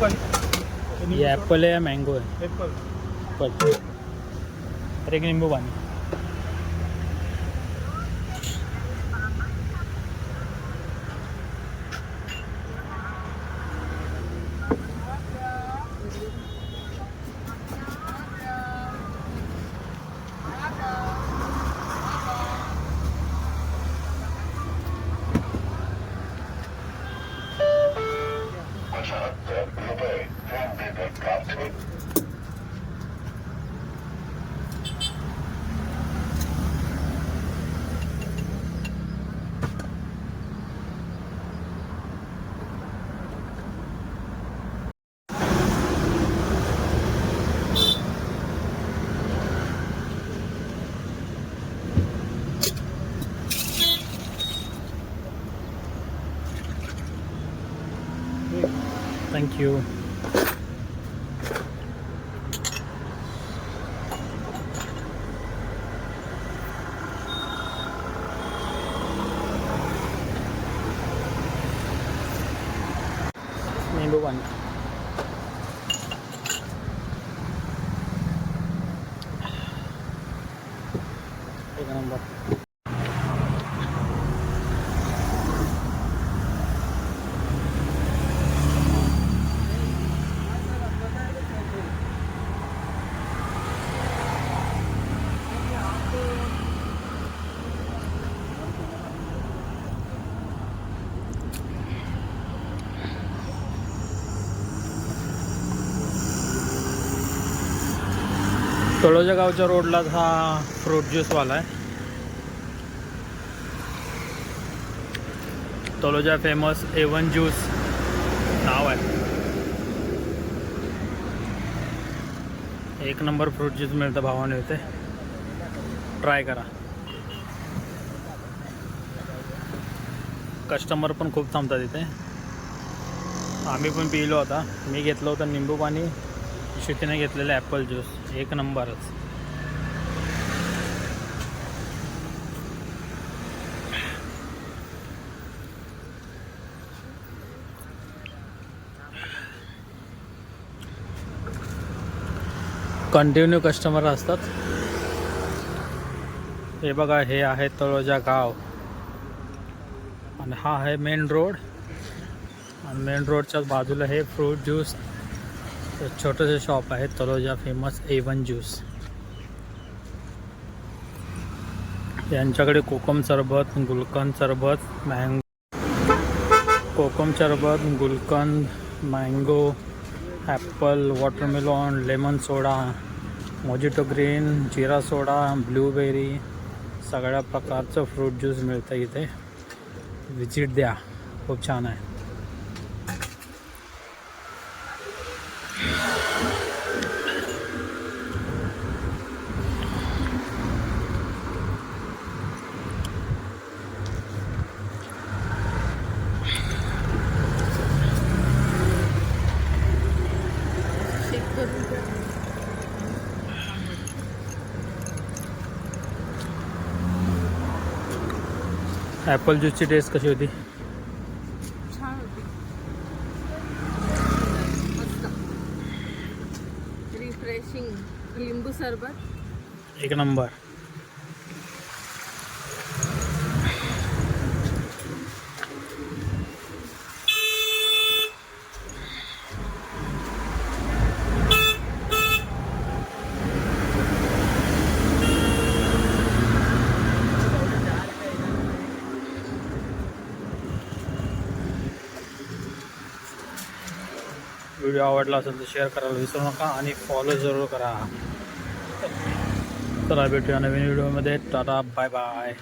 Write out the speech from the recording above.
पाणी, ये ॲपल आहे या मँगो आहे? एप्पल. ॲपल. तर एक निंबू पाणी. थँक्यू. निंबू पाणी. एक नंबर. तळोजा गावच्या रोडला हा फ्रूट ज्यूसवाला आहे. तळोजा फेमस A1 ज्यूस नाव आहे. एक नंबर फ्रूट ज्यूस मिळतं भावाने इथे. ट्राय करा. कस्टमर पण खूप थांबतात इथे. आम्ही पण पिलो होता. मी घेतलं होतं निंबू पाणी, श्रुतीने घेतलेलं ॲपल ज्यूस. एक नंबरच. कंटिन्यू कस्टमर असतात. हे बघा, हे आहे तळोजा गाव आणि हा आहे मेन रोड. आणि मेन रोडच्याच बाजूला हे फ्रूट ज्यूस छोटंसं शॉप आहे. Taloja famous A1 juice. यांच्याकडे कोकम सरबत, गुलकंद सरबत, कोकम सरबत, गुलकंद, मँगो, ॲपल, वॉटरमेलॉन, लेमन सोडा, मोजिटो ग्रीन, जिरा सोडा, ब्लूबेरी, सगळ्या प्रकारचं फ्रूट ज्यूस मिळतं इथे. विजिट द्या, खूप छान आहे. ॲपल ज्यूसची टेस्ट कशी होती? छान होती, मस्त, रिफ्रेशिंग. लिंबू सरबत एक नंबर. व्हिडिओ आवडला असेल तर शेअर करायला विसरू नका आणि फॉलो जरूर करा. चला भेटूया नवीन व्हिडिओमध्ये. Tata, bye bye.